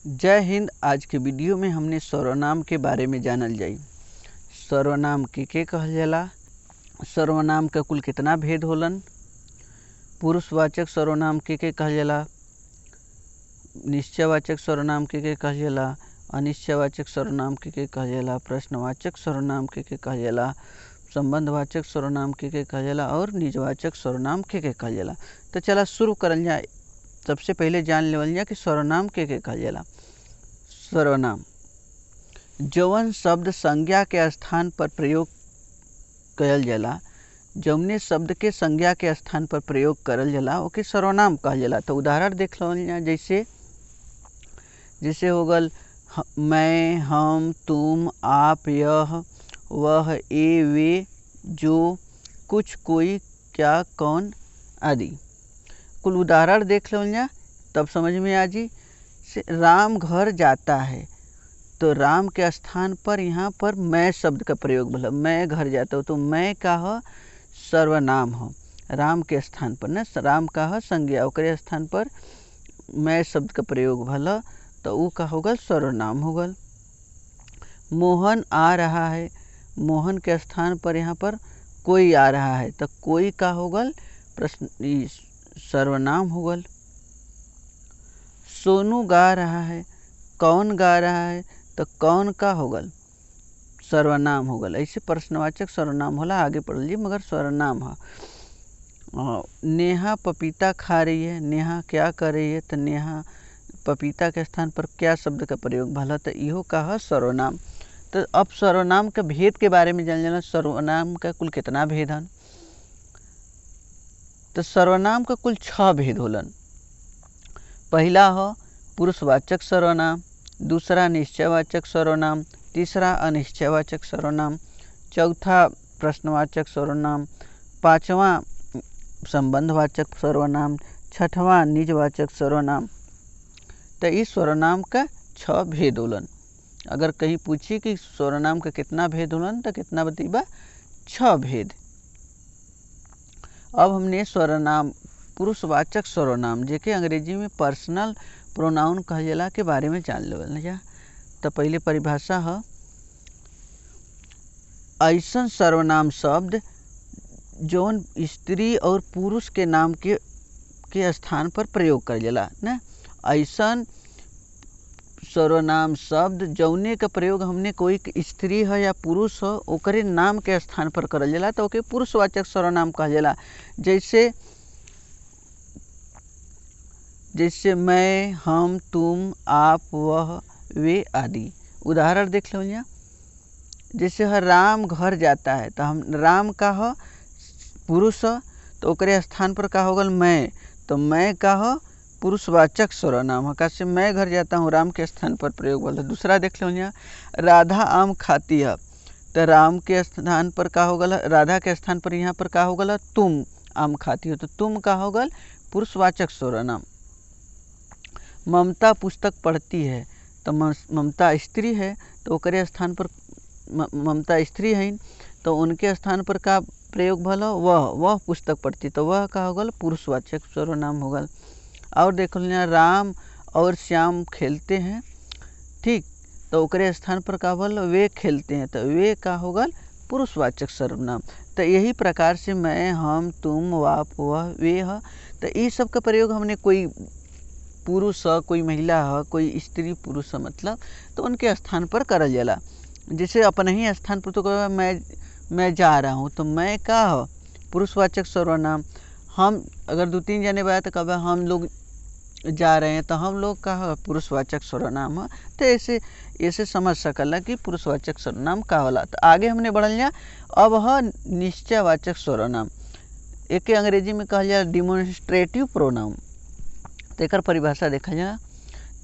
जय हिंद। आज के वीडियो में हमने सर्वनाम के बारे में जानल जाई। सर्वनाम के कहल जाला, सर्वनाम का कुल कितना भेद होलन, पुरुषवाचक सर्वनाम के कहल जाला, निश्चयवाचक सर्वनाम के कहल जाला, अनिश्चयवाचक सर्वनाम के कहल जाला, प्रश्नवाचक सर्वनाम के कहल जाला, संबंधवाचक सर्वनाम के कहल जाला और निजवाचक सर्वनाम के कहल जाला। तो चला शुरू करल जाए। सबसे पहले जान लेवल जाए कि सर्वनाम के कहल जाला। सर्वनाम जौन शब्द संज्ञा के स्थान पर प्रयोग कयल जाला, जौने शब्द के संज्ञा के स्थान पर प्रयोग करल जाला ओके सर्वनाम कहल जाला। तो उदाहरण देख लेवल जाए, जैसे हो गल मैं, हम, तुम, आप, यह, वह, ये, वे, जो, कुछ, कोई, क्या, कौन आदि। कुल उदाहरण देख लो ना, तब समझ में आ जी। राम घर जाता है, तो राम के स्थान पर यहाँ पर मैं शब्द का प्रयोग भला, मैं घर जाता हूँ, तो मैं का ह सर्वनाम हो। राम के स्थान पर न राम का ह संज्ञा, ओकरे स्थान पर मैं शब्द का प्रयोग भला, तो वो का होगल सर्वनाम होगल। मोहन आ रहा है, मोहन के स्थान पर यहाँ पर कोई आ रहा है, तो कोई का होगल प्रश्न सर्वनाम होगल। सोनू गा रहा है, कौन गा रहा है, तो कौन का होगल सर्वनाम होगल। ऐसे प्रश्नवाचक सर्वनाम होला, आगे पढ़ लीजिए, मगर सर्वनाम है। नेहा पपीता खा रही है, नेहा क्या कर रही है, तो नेहा पपीता के स्थान पर क्या शब्द का प्रयोग भला, तो इहो का है सर्वनाम। तो अब सर्वनाम के भेद के बारे में जान लेना। सर्वनाम का कुल कितना भेद है, तो सर्वनाम का कुल 6 भेद होलन। पहला हो पुरुषवाचक सर्वनाम, दूसरा निश्चयवाचक सर्वनाम, तीसरा अनिश्चयवाचक सर्वनाम, चौथा प्रश्नवाचक सर्वनाम, पांचवा संबंधवाचक सर्वनाम, छठवां निजवाचक सर्वनाम। तो इस सर्वनाम का 6 भेद होलन। अगर कहीं पूछी कि सर्वनाम का कितना भेद होलन, तो कितना बतीबा 6 भेद। अब हमने सर्वनाम पुरुषवाचक सर्वनाम जेके अंग्रेजी में पर्सनल प्रोनाउन कहल जाला के बारे में जान लेवल जा। तो पहले परिभाषा है, ऐसन सर्वनाम शब्द जौन स्त्री और पुरुष के नाम के स्थान पर प्रयोग करल जाला ना। ऐसन सर्वनाम शब्द जौने का प्रयोग हमने कोई स्त्री है या पुरुष हो ओकरे नाम के स्थान पर करल जाला, तो ओके पुरुषवाचक सर्वनाम कहल जाला। जैसे मैं, हम, तुम, आप, वह, वे आदि। उदाहरण देख लो यहाँ, जैसे है राम घर जाता है, तो हम राम का हो पुरुष हो, तो ओकरे स्थान पर का होगल मैं, तो मैं का हो पुरुषवाचक सर्वनाम है। कैसे मैं घर जाता हूँ राम के स्थान पर प्रयोग वाला। दूसरा देख लो यहाँ, राधा आम खाती है, तो राम के स्थान पर का होगल, राधा के स्थान पर यहाँ पर का होगल तुम आम खाती हो, तो तुम का होगल पुरुषवाचक सर्वनाम। ममता पुस्तक पढ़ती है, तो ममता स्त्री है, तो ओकरे स्थान पर ममता स्त्री है, तो उनके स्थान पर का प्रयोग भला वह पुस्तक पढ़ती, तो वह का होगल पुरुषवाचक सर्वनाम होगल। और देख लो राम और श्याम खेलते हैं, ठीक, तो ओकरे स्थान पर का भला वे खेलते हैं, तो वे का होगल पुरुषवाचक सर्वनाम। तो यही प्रकार से मैं, हम, तुम, आप, वह, वे है, तो ये सब का प्रयोग हमने कोई पुरुष है, कोई महिला है, कोई स्त्री पुरुष है मतलब, तो उनके स्थान पर करल जाला। जैसे अपने ही स्थान पर तो कह मैं जा रहा हूँ, तो मैं का हो पुरुषवाचक सर्वनाम। हम अगर 2-3 जने बात तो कब हम लोग जा रहे हैं, तो हम लोग का हो पुरुषवाचक सर्वनाम है। तो ऐसे समझ सकला कि पुरुषवाचक सर्वनाम का होला। तो आगे हमने बढ़ल जा, अब है निश्चयवाचक सर्वनाम, एक अंग्रेजी में कहल जा डिमोन्स्ट्रेटिव प्रोनाउन। तो एक परिभाषा देखा जा,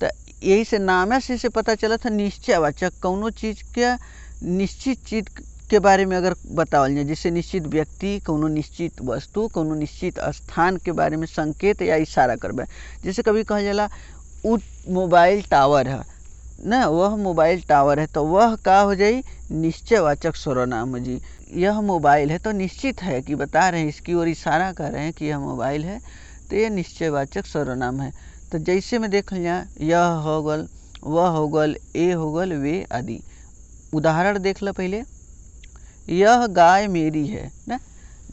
तो यही से नाम से पता चला था निश्चयवाचक कौनो चीज़ के निश्चित चीज के बारे में अगर बतावल जाए, जैसे निश्चित व्यक्ति, कौनो निश्चित वस्तु, कौनो निश्चित स्थान के बारे में संकेत या इशारा करबे। जैसे कभी कहा जाला उ मोबाइल टावर है ना, वह मोबाइल टावर है, तो वह का हो जाई निश्चयवाचक सर्वनाम हो जी। यह मोबाइल है तो निश्चित है कि बता रहे हैं, इसकी ओर इशारा कर रहे हैं कि यह मोबाइल है, तो यह निश्चयवाचक सर्वनाम है। तो जैसे में देख लिया, यह हो गल, वह हो गल, ए हो गल, वे आदि। उदाहरण देख लो पहले, यह गाय मेरी है ना,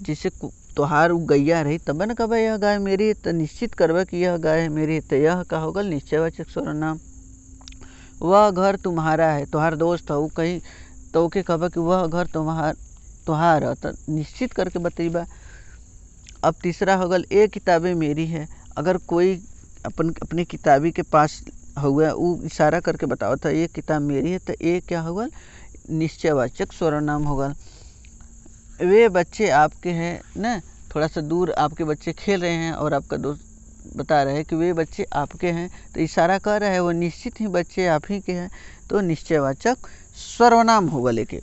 जैसे तोहार गैया रही तब न कब यह गाय मेरी है, तो निश्चित करबा कि यह गाय मेरी है, तो यह का होगा निश्चयवाचक सर्वनाम। वह घर तुम्हारा है, तोहार दोस्त हो कहीं तो के कब कि वह घर तुम्हार है, तो निश्चित करके बतेबा। अब तीसरा हो गल, ये किताबें मेरी है। अगर कोई अपनी किताबी के पास हुआ वो इशारा करके बताओ था ये किताब मेरी है, तो ये क्या होगा निश्चयवाचक सर्वनाम होगा। वे बच्चे आपके हैं ना, थोड़ा सा दूर आपके बच्चे खेल रहे हैं और आपका दोस्त बता रहे हैं कि वे बच्चे आपके हैं, तो इशारा कर रहा है वो निश्चित ही बच्चे आप ही के हैं, तो निश्चयवाचक सर्वनाम होगा। लेके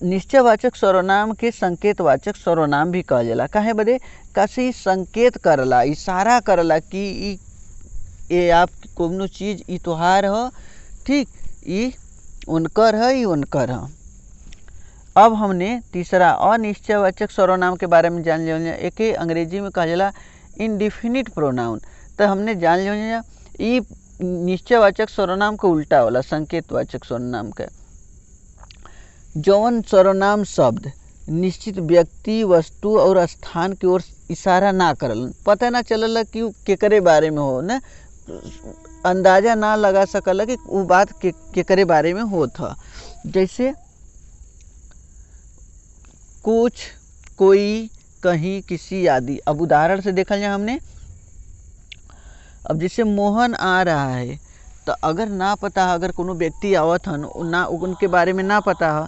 निश्चयवाचक सर्वनाम के संकेतवाचक सर्वनाम भी कहा जाला। काहे बदे? कासे संकेत करला, इशारा करला कि ये आप कोनो चीज ई तोहार ह, ठीक, ई उनकर है, ई उनकर है। अब हमने तीसरा अनिश्चयवाचक सर्वनाम के बारे में जान लिया। एक अंग्रेजी में कहा जाला इनडिफिनिट प्रोनाउन। तो हमने जान लिया ये निश्चयवाचक सर्वनाम का उल्टा वाला संकेतवाचक सर्वनाम का। जौन सर्वनाम शब्द निश्चित व्यक्ति, वस्तु और स्थान की ओर इशारा ना करल, पता ना चलल कि केकरे बारे में हो ना, अंदाजा ना लगा सकल कि वो बात केकरे बारे में हो था। जैसे कुछ, कोई, कहीं, किसी आदि। अब उदाहरण से देखा जाए हमने, अब जैसे मोहन आ रहा है, तो अगर ना पता, अगर कोनो व्यक्ति आवत हन ना उनके बारे में ना पता है,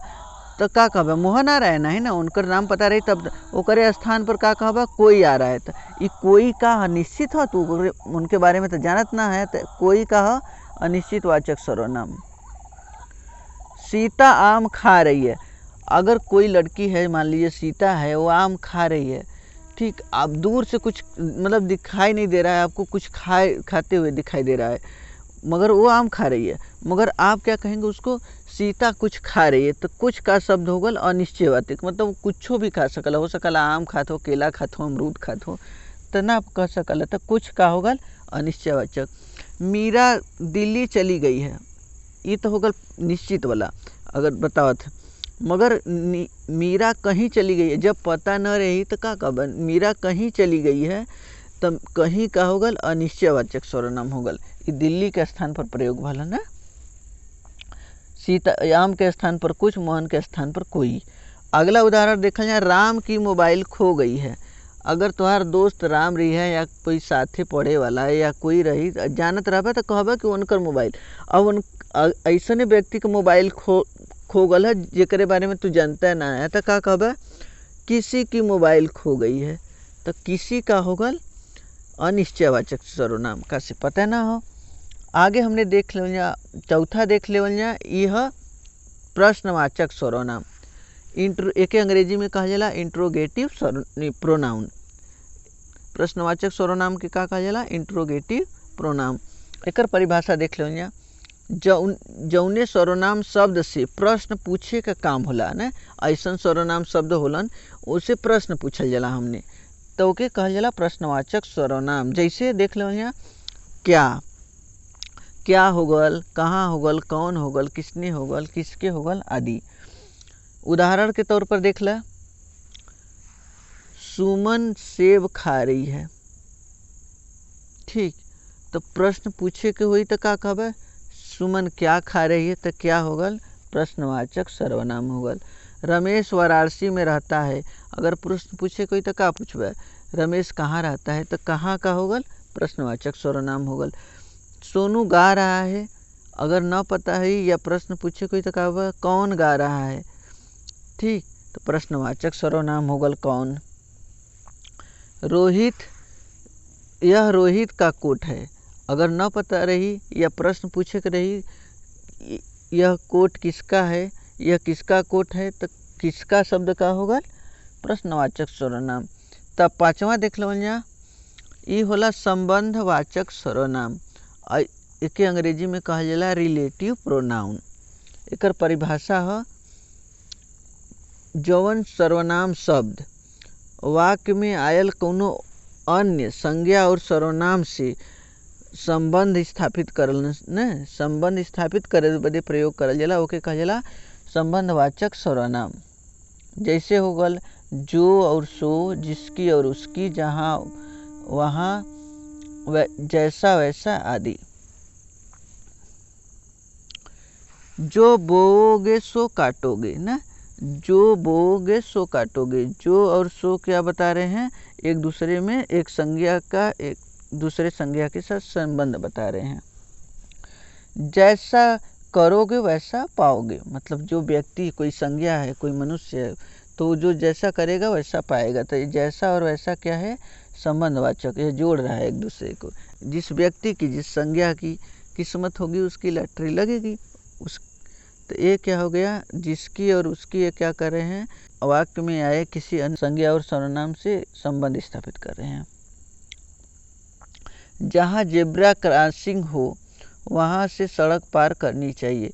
तो का कहबा मोहन आ रहा है ना, है ना, उनकर नाम पता रही तब ओकरे स्थान पर का कहबा कोई आ रहा है। तो ये कोई का निश्चित हो, तो उनके बारे में तो जानत ना है, तो कोई का अनिश्चितवाचक सर्वनाम। सीता आम खा रही है। अगर कोई लड़की है, मान लीजिए सीता है, वो आम खा रही है, ठीक, आप दूर से कुछ मतलब दिखाई नहीं दे रहा है आपको, कुछ खाते हुए दिखाई दे रहा है, मगर वो आम खा रही है, मगर आप क्या कहेंगे उसको, सीता कुछ खा रही है। तो कुछ का शब्द हो गल अनिश्चयवाचक, मतलब कुछ भी खा सकला, हो सकला आम खात हो, केला खात हो, अमरूद खात हो, तो ना आप कह सकला, तो कुछ का हो गल अनिश्चयवाचक। मीरा दिल्ली चली गई है, ये तो हो गल निश्चित वाला अगर बतावत, मगर मीरा कहीं चली गई है, जब पता न रही तो का कब मीरा कहीं चली गई है, तब कहीं का हो गल अनिश्चयवाचक सर्वनाम हो गल, ये दिल्ली के स्थान पर प्रयोग भला ना। सीता आम के स्थान पर कुछ, मोहन के स्थान पर कोई। अगला उदाहरण देखा जाए, राम की मोबाइल खो गई है। अगर तुम्हार दोस्त राम रही है या कोई साथे पढ़े वाला है या कोई रही जानत रहा तो कहबा कि उनकर मोबाइल। अब उन ऐसने व्यक्ति के मोबाइल खो गल है जेकरे बारे में तू जानता ना है, तो का कहबा किसी की मोबाइल खो गई है। तो किसी का हो गल अनिश्चयवाचक सर्वनाम, का से पता ना हो। आगे हमने देख लिया, चौथा देख लिया, यह प्रश्नवाचक सर्वनाम। एक अंग्रेजी में कहा जाला इंट्रोगेटिव प्रोनाउन। प्रश्नवाचक सर्वनाम के का कहा जाला इंट्रोगेटिव प्रोनाउन। एक परिभाषा देख लिया, जौने सर्वनाम शब्द से प्रश्न पूछे का काम होला ना, ऐसा सर्वनाम शब्द होलन उसे प्रश्न पूछल जाला हमने, तो ओके कहल जाला प्रश्नवाचक सर्वनाम। जैसे देख लो यहाँ, क्या होगल, कहाँ होगल, कौन होगल, किसने होगल, किसके होगल आदि। उदाहरण के तौर पर देख ला, सुमन सेब खा रही है, ठीक, तो प्रश्न पूछे के हुई तो का कहबे सुमन क्या खा रही है, तो क्या होगल प्रश्नवाचक सर्वनाम होगल। रमेश वाराणसी में रहता है, अगर प्रश्न पूछे कोई तो का पूछबे रमेश कहाँ रहता है, तो कहाँ का होगल प्रश्नवाचक सर्वनाम होगल। सोनू गा रहा है, अगर न पता है या प्रश्न पूछे कोई तो का होगा कौन गा रहा है, ठीक, तो प्रश्नवाचक सर्वनाम होगल कौन। रोहित, यह रोहित का कोट है, अगर न पता रही या प्रश्न पूछे के रही यह कोट किसका है, यह किसका कोट है, तो किसका शब्द का होगा प्रश्नवाचक सर्वनाम। तब पांचवा देख लो, ये होला संबंधवाचक सर्वनाम। एक अंग्रेजी में कहा जाला रिलेटिव प्रोनाउन। एक परिभाषा है, जौन सर्वनाम शब्द वाक्य में आयल कोनो अन्य संज्ञा और सर्वनाम से संबंध स्थापित करल न, संबंध स्थापित करे बदे प्रयोग करल जाला, ओके कहल जाला संबंधवाचक सर्वनाम। जैसे हो गल जो और सो, जिसकी और उसकी, जहाँ वहाँ, जैसा वैसा आदि। जो बोओगे सो काटोगे ना, जो बोओगे सो काटोगे। जो और सो क्या बता रहे हैं, एक दूसरे में एक संज्ञा का एक दूसरे संज्ञा के साथ संबंध बता रहे हैं। जैसा करोगे वैसा पाओगे, मतलब जो व्यक्ति कोई संज्ञा है, कोई मनुष्य है, तो जो जैसा करेगा वैसा पाएगा। तो जैसा और वैसा क्या है, संबंधवाचक, ये जोड़ रहा है एक दूसरे को। जिस व्यक्ति की जिस संज्ञा की किस्मत होगी उसकी लॉटरी लगेगी। उस तो ये क्या हो गया, जिसकी और उसकी, ये क्या कर रहे हैं, वाक्य में आए किसी अन्य संज्ञा और सर्वनाम से संबंध स्थापित कर रहे हैं। जहाँ जेब्रा क्रॉसिंग हो वहाँ से सड़क पार करनी चाहिए।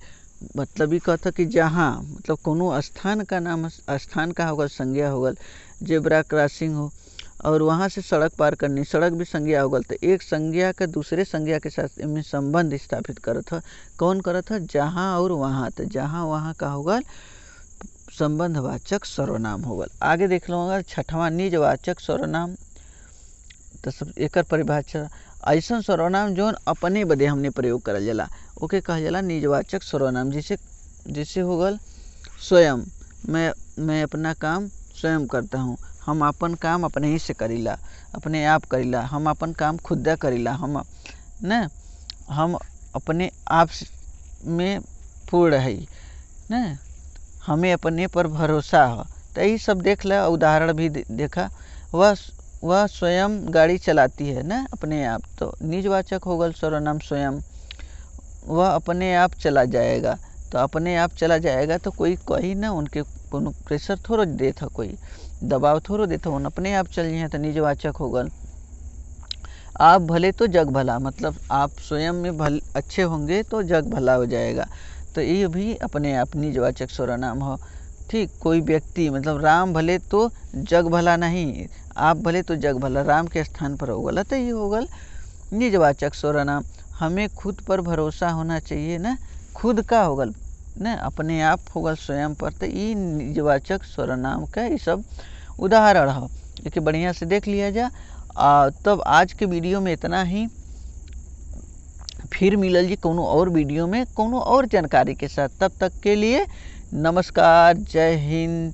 मतलब ये कहता कि जहाँ, मतलब कोनो स्थान का नाम, स्थान का होगा संज्ञा होगल, जेब्रा क्रॉसिंग हो और वहाँ से सड़क पार करनी, सड़क भी संज्ञा होगल। तो एक संज्ञा का दूसरे संज्ञा के साथ इनमें संबंध स्थापित करत है। कौन करत है, जहाँ और वहाँ। तो जहाँ वहाँ का होगल संबंधवाचक सर्वनाम होगल। आगे देख लो छठवां निजवाचक सर्वनाम। तो सब एकर परिभाषा, ऐसा सर्वनाम जो अपने बदे हमने प्रयोग करल जाला ओके कहल जाला निजवाचक सर्वनाम। जैसे हो गल स्वयं, मैं अपना काम स्वयं करता हूँ, हम अपन काम अपने ही से करीला, अपने आप करीला, हम अपन काम खुदा करीला, हम अपने आप में पूर्ण है न, हमें अपने पर भरोसा हो। तो यही सब देख ला, उदाहरण भी देखा। वह स्वयं गाड़ी चलाती है ना अपने आप, तो निजवाचक हो गल सर्वनाम स्वयं। वह अपने आप चला जाएगा, तो अपने आप चला जाएगा तो कोई कही ना, उनके कोनो प्रेशर थोड़ा देता, कोई दबाव थोड़ा देता, उन अपने आप चल जाए, तो निजवाचक हो गल। आप भले तो जग भला, मतलब आप स्वयं में अच्छे होंगे तो जग भला हो जाएगा। तो ये भी अपने आप निजवाचक सर्वनाम हो। ठीक, कोई व्यक्ति, मतलब राम भले तो जग भला नहीं, आप भले तो जग भला, राम के स्थान पर हो गल, तो ये हो गल निजवाचक सर्वनाम। हमें खुद पर भरोसा होना चाहिए ना, खुद का हो गल न, अपने आप हो गल स्वयं पर। तो ये निजवाचक सर्वनाम का ये सब उदाहरण हो, ये बढ़िया से देख लिया जा। तब आज के वीडियो में इतना ही, फिर मिलल जी कोनो और वीडियो में कोनो और जानकारी के साथ। तब तक के लिए नमस्कार, जय हिंद,